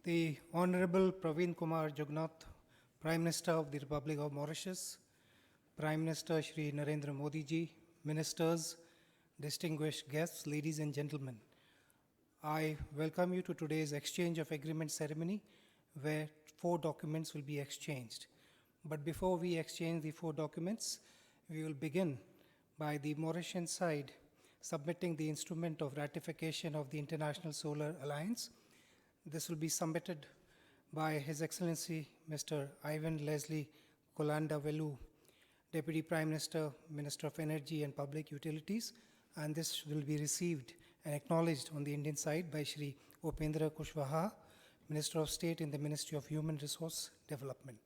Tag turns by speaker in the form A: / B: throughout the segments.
A: The Honorable Praveen Kumar Jugnauth, Prime Minister of the Republic of Mauritius, Prime Minister Shri Narendra Modi ji, Ministers, distinguished guests, ladies and gentlemen, I welcome you to today's exchange of agreement ceremony where 4 documents will be exchanged. But before we exchange the 4 documents, we will begin by the Mauritian side submitting the instrument of ratification of the International Solar Alliance. This will be submitted by His Excellency Mr. Ivan Leslie Kolanda Velu, Deputy Prime Minister, Minister of Energy and Public Utilities, and this will be received and acknowledged on the Indian side by Shri Upendra Kushwaha, Minister of State in the Ministry of Human Resource Development.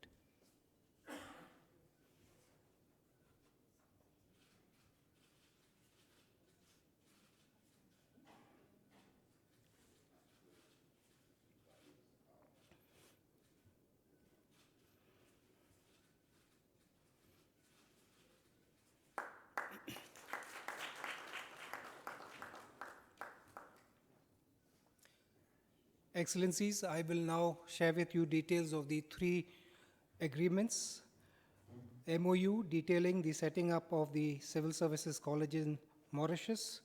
A: Excellencies, I will now share with you details of the 3 agreements. MOU detailing the setting up of the Civil Services College in Mauritius.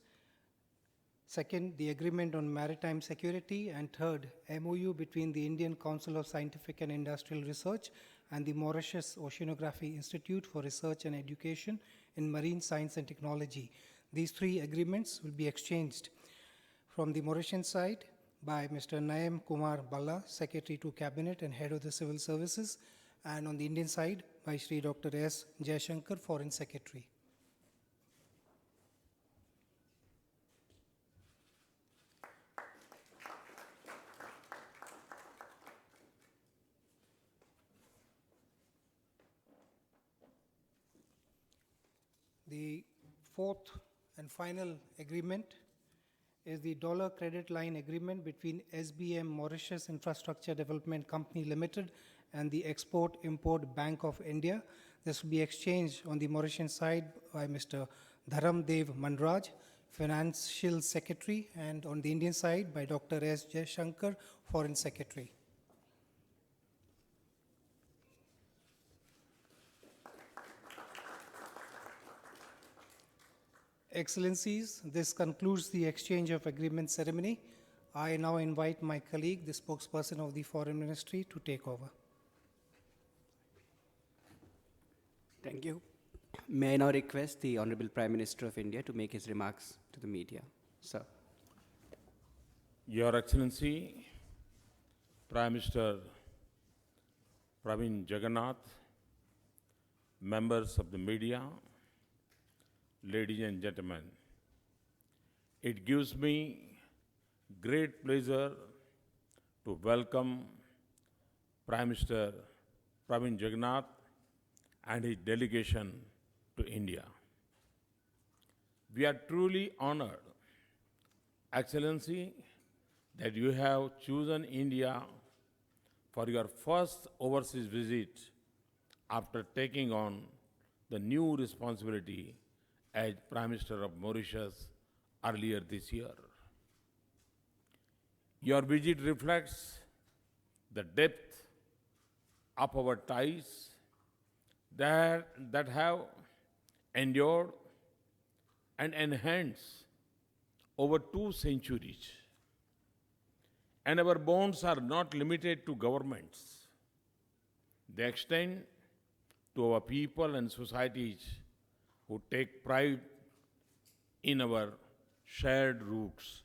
A: Second, the agreement on maritime security. And third, MOU between the Indian Council of Scientific and Industrial Research and the Mauritius Oceanography Institute for Research and Education in Marine Science and Technology. These 3 agreements will be exchanged from the Mauritian side by Mr. Naim Kumar Balla, Secretary to Cabinet and Head of the Civil Services, and on the Indian side by Shri Dr. S. Jayashankar, Foreign Secretary. The 4th and final agreement is the dollar credit line agreement between SBM Mauritius Infrastructure Development Company Limited and the Export-Import Bank of India. This will be exchanged on the Mauritian side by Mr. Dharam Dev Manraj, Financial Secretary, and on the Indian side by Dr. S. Jayashankar, Foreign Secretary. Excellencies, this concludes the exchange of agreement ceremony. I now invite my colleague, the spokesperson of the Foreign Ministry, to take over.
B: Thank you. May I now request the Honorable Prime Minister of India to make his remarks to the media. Sir.
C: Your Excellency, Prime Minister Praveen Jagannath, members of the media, ladies and gentlemen, it gives me great pleasure to welcome Prime Minister Praveen Jagannath and his delegation to India. We are truly honored, Excellency, that you have chosen India for your first overseas visit after taking on the new responsibility as Prime Minister of Mauritius earlier this year. Your visit reflects the depth of our ties that have endured and enhanced over 2 centuries. And our bonds are not limited to governments. They extend to our people and societies who take pride in our shared roots.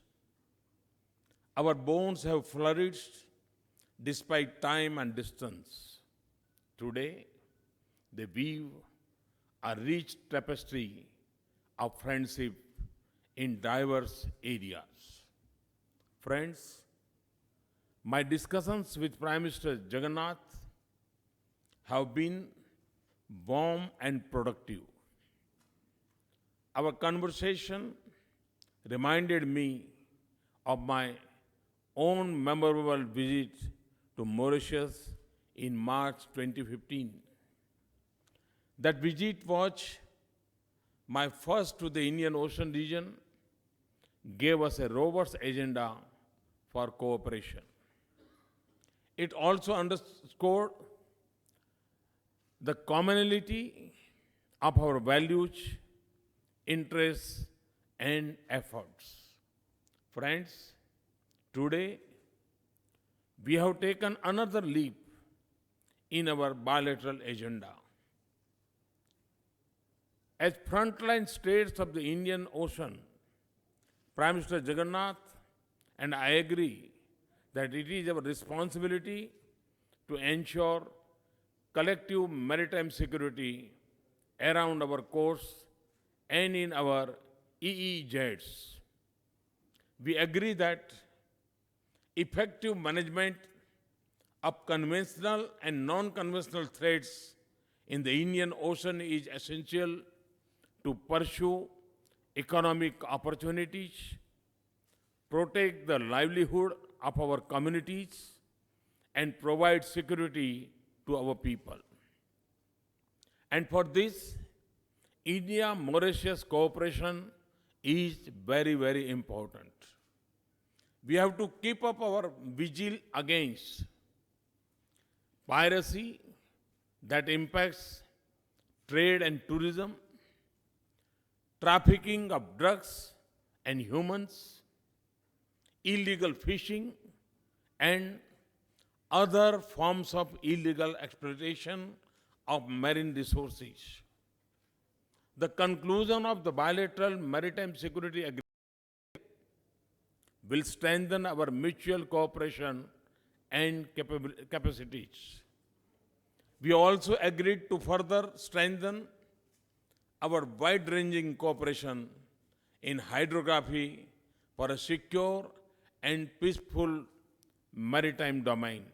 C: Our bonds have flourished despite time and distance. Today, they weave a rich tapestry of friendship in diverse areas. Friends, my discussions with Prime Minister Jagannath have been warm and productive. Our conversation reminded me of my own memorable visit to Mauritius in March 2015. That visit was my first to the Indian Ocean region, gave us a robust agenda for cooperation. It also underscored the commonality of our values, interests, and efforts. Friends, today we have taken another leap in our bilateral agenda. As frontline states of the Indian Ocean, Prime Minister Jagannath and I agree that it is our responsibility to ensure collective maritime security around our coasts and in our EEZs. We agree that effective management of conventional and non-conventional threats in the Indian Ocean is essential to pursue economic opportunities, protect the livelihood of our communities, and provide security to our people. And for this, India-Mauritius cooperation is very, very important. We have to keep up our vigil against piracy that impacts trade and tourism, trafficking of drugs and humans, illegal fishing, and other forms of illegal exploitation of marine resources. The conclusion of the bilateral maritime security agreement will strengthen our mutual cooperation and capacities. We also agreed to further strengthen our wide-ranging cooperation in hydrography for a secure and peaceful maritime domain.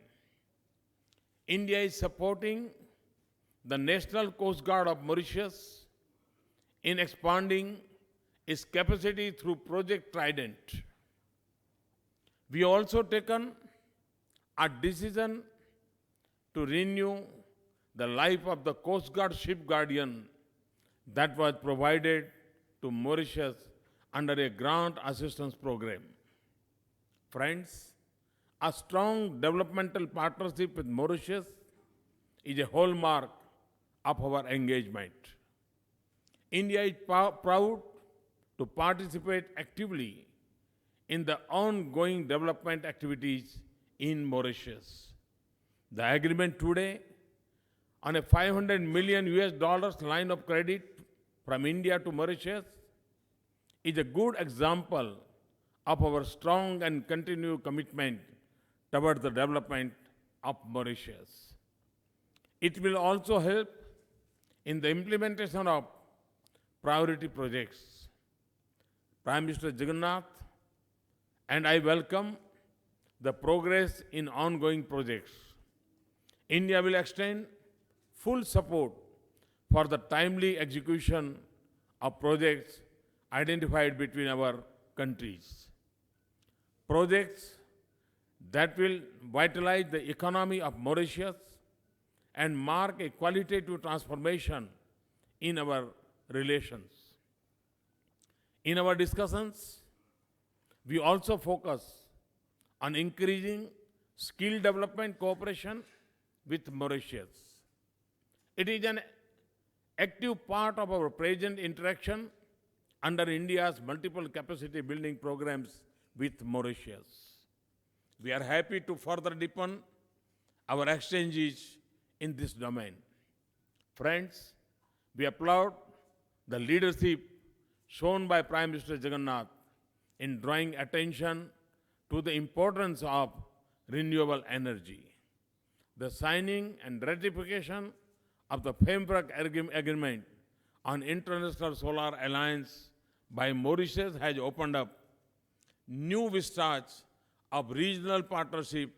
C: India is supporting the National Coast Guard of Mauritius in expanding its capacity through Project Trident. We also taken a decision to renew the life of the Coast Guard Ship Guardian that was provided to Mauritius under a grant assistance program. Friends, a strong developmental partnership with Mauritius is a hallmark of our engagement. India is proud to participate actively in the ongoing development activities in Mauritius. The agreement today on a $500 million line of credit from India to Mauritius is a good example of our strong and continued commitment toward the development of Mauritius. It will also help in the implementation of priority projects. Prime Minister Jagannath and I welcome the progress in ongoing projects. India will extend full support for the timely execution of projects identified between our countries. Projects that will vitalize the economy of Mauritius and mark a qualitative transformation in our relations. In our discussions, we also focus on increasing skill development cooperation with Mauritius. It is an active part of our present interaction under India's multiple capacity building programs with Mauritius. We are happy to further deepen our exchanges in this domain. Friends, we applaud the leadership shown by Prime Minister Jagannath in drawing attention to the importance of renewable energy. The signing and ratification of the framework agreement on International Solar Alliance by Mauritius has opened up new vistas of regional partnership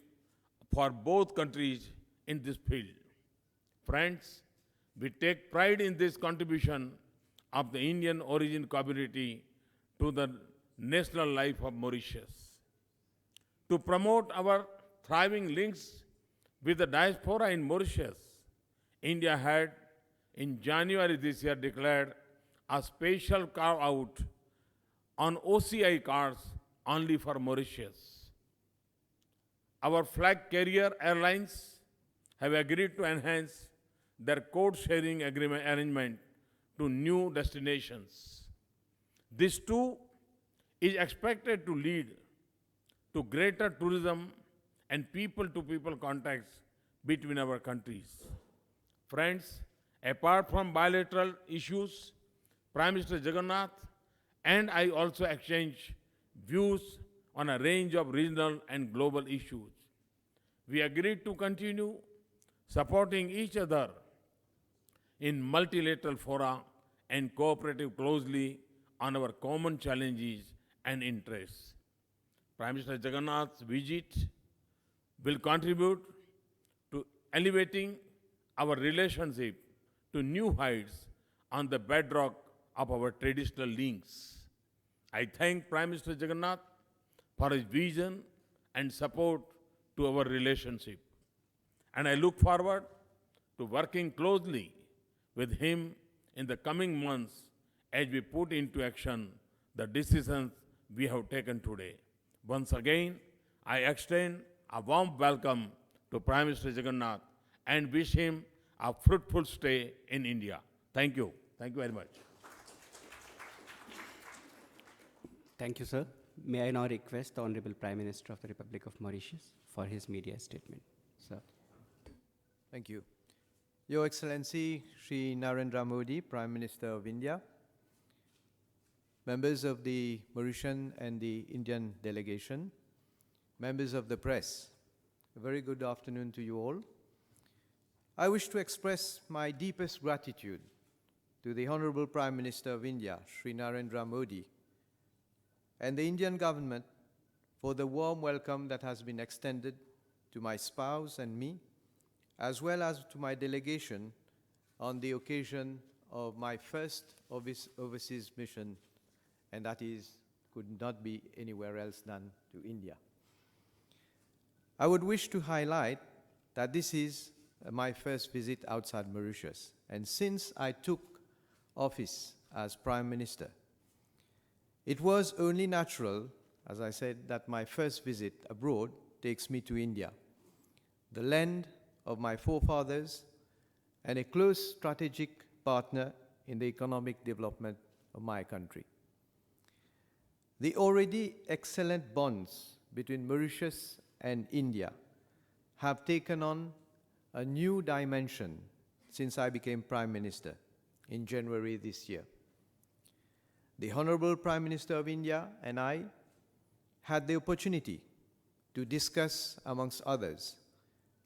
C: for both countries in this field. Friends, we take pride in this contribution of the Indian origin community to the national life of Mauritius. To promote our thriving links with the diaspora in Mauritius, India had in January this year declared a special carve-out on OCI cards only for Mauritius. Our flag carrier airlines have agreed to enhance their code sharing agreement arrangement to new destinations. This too is expected to lead to greater tourism and people to people contacts between our countries. Friends, apart from bilateral issues, Prime Minister Jagannath and I also exchange views on a range of regional and global issues. We agreed to continue supporting each other in multilateral fora and cooperating closely on our common challenges and interests. Prime Minister Jagannath's visit will contribute to elevating our relationship to new heights on the bedrock of our traditional links. I thank Prime Minister Jagannath for his vision and support to our relationship. And I look forward to working closely with him in the coming months as we put into action the decisions we have taken today. Once again, I extend a warm welcome to Prime Minister Jagannath and wish him a fruitful stay in India. Thank you. Thank you very much.
B: Thank you, sir. May I now request the Honorable Prime Minister of the Republic of Mauritius for his media statement. Sir.
D: Thank you. Your Excellency Shri Narendra Modi, Prime Minister of India, members of the Mauritian and the Indian delegation, members of the press, a very good afternoon to you all. I wish to express my deepest gratitude to the Honorable Prime Minister of India, Shri Narendra Modi, and the Indian government for the warm welcome that has been extended to my spouse and me, as well as to my delegation on the occasion of my first overseas mission, and that could not be anywhere else than to India. I would wish to highlight that this is my first visit outside Mauritius, and since I took office as Prime Minister, it was only natural, as I said, that my first visit abroad takes me to India, the land of my forefathers and a close strategic partner in the economic development of my country. The already excellent bonds between Mauritius and India have taken on a new dimension since I became Prime Minister in January this year. The Honorable Prime Minister of India and I had the opportunity to discuss, amongst others,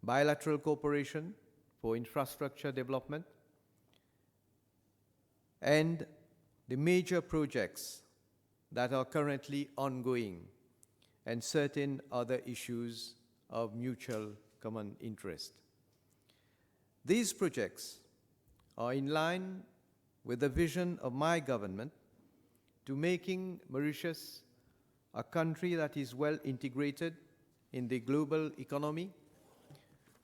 D: bilateral cooperation for infrastructure development and the major projects that are currently ongoing and certain other issues of mutual common interest. These projects are in line with the vision of my government to making Mauritius a country that is well integrated in the global economy,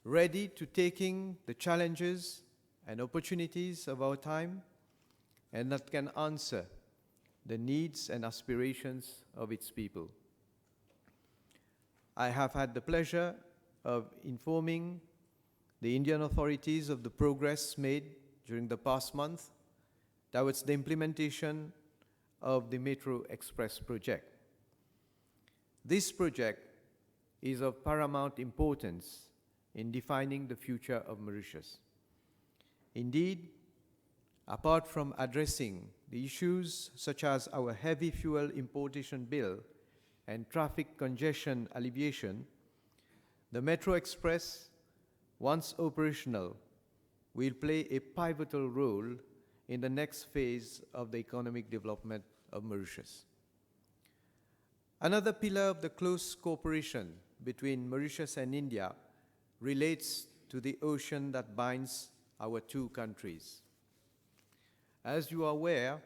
D: ready to taking the challenges and opportunities of our time, and that can answer the needs and aspirations of its people. I have had the pleasure of informing the Indian authorities of the progress made during the past month towards the implementation of the Metro Express project. This project is of paramount importance in defining the future of Mauritius. Indeed, apart from addressing the issues such as our heavy fuel importation bill and traffic congestion alleviation, the Metro Express, once operational, will play a pivotal role in the next phase of the economic development of Mauritius. Another pillar of the close cooperation between Mauritius and India relates to the ocean that binds our two countries. As you are aware,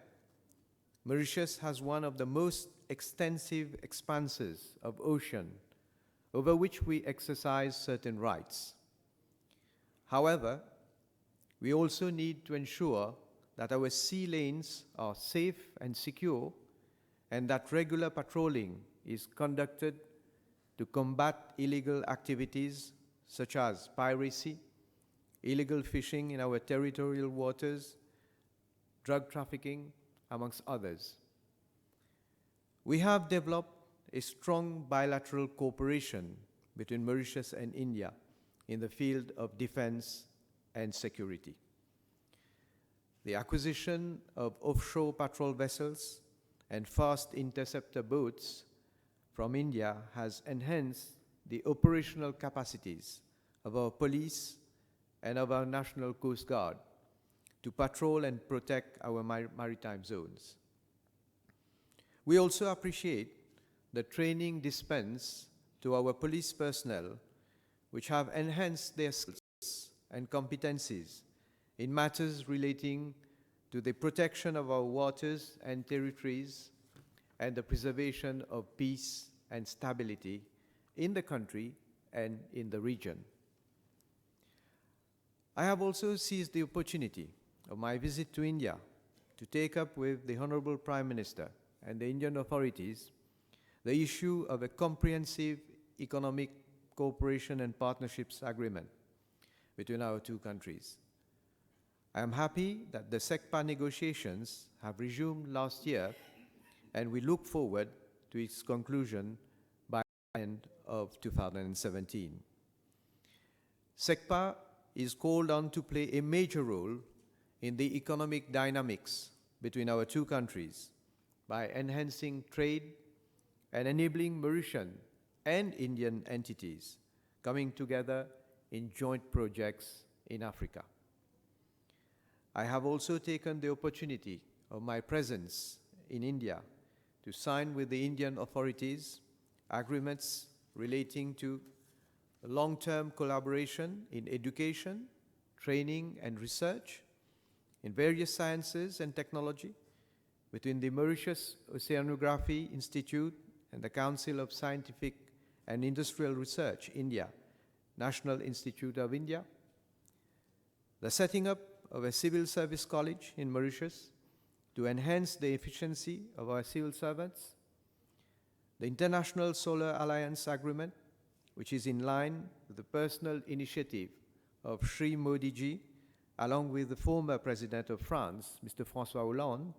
D: Mauritius has one of the most extensive expanses of ocean over which we exercise certain rights. However, we also need to ensure that our sea lanes are safe and secure, and that regular patrolling is conducted to combat illegal activities such as piracy, illegal fishing in our territorial waters, drug trafficking, amongst others. We have developed a strong bilateral cooperation between Mauritius and India in the field of defense and security. The acquisition of offshore patrol vessels and fast interceptor boats from India has enhanced the operational capacities of our police and of our National Coast Guard to patrol and protect our maritime zones. We also appreciate the training dispensed to our police personnel, which have enhanced their skills and competencies in matters relating to the protection of our waters and territories and the preservation of peace and stability in the country and in the region. I have also seized the opportunity of my visit to India to take up with the Honorable Prime Minister and the Indian authorities the issue of a comprehensive economic cooperation and partnerships agreement between our two countries. I am happy that the SECPA negotiations have resumed last year, and we look forward to its conclusion by the end of 2017. SECPA is called on to play a major role in the economic dynamics between our two countries by enhancing trade and enabling Mauritian and Indian entities coming together in joint projects in Africa. I have also taken the opportunity of my presence in India to sign with the Indian authorities agreements relating to long-term collaboration in education, training, and research in various sciences and technology between the Mauritius Oceanography Institute and the Council of Scientific and Industrial Research, India, National Institute of India, the setting up of a civil service college in Mauritius to enhance the efficiency of our civil servants, the International Solar Alliance Agreement, which is in line with the personal initiative of Sri Modi ji, along with the former President of France, Mr. François Hollande,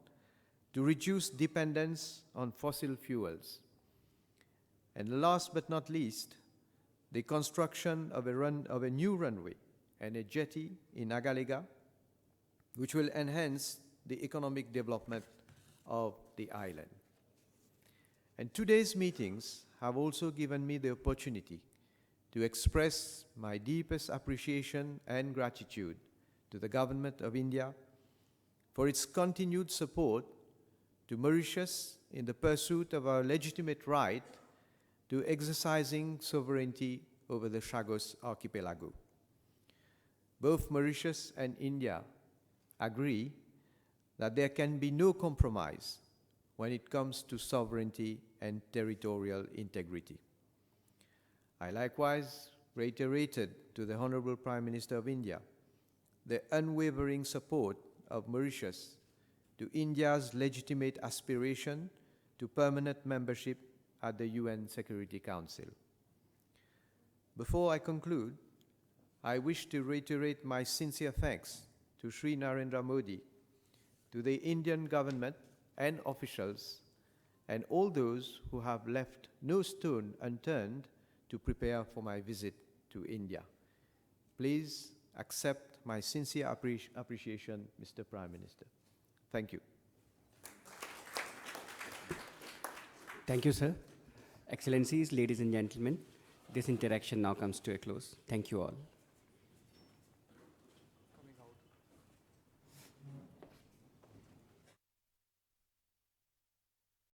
D: to reduce dependence on fossil fuels. And last but not least, the construction of a new runway and a jetty in Agalega, which will enhance the economic development of the island. And today's meetings have also given me the opportunity to express my deepest appreciation and gratitude to the Government of India for its continued support to Mauritius in the pursuit of our legitimate right to exercising sovereignty over the Chagos Archipelago. Both Mauritius and India agree that there can be no compromise when it comes to sovereignty and territorial integrity. I likewise reiterated to the Honorable Prime Minister of India the unwavering support of Mauritius to India's legitimate aspiration to permanent membership at the UN Security Council. Before I conclude, I wish to reiterate my sincere thanks to Sri Narendra Modi, to the Indian government and officials, and all those who have left no stone unturned to prepare for my visit to India. Please accept my sincere appreciation, Mr. Prime Minister. Thank you.
B: Thank you, sir. Excellencies, ladies and gentlemen, this interaction now comes to a close. Thank you all.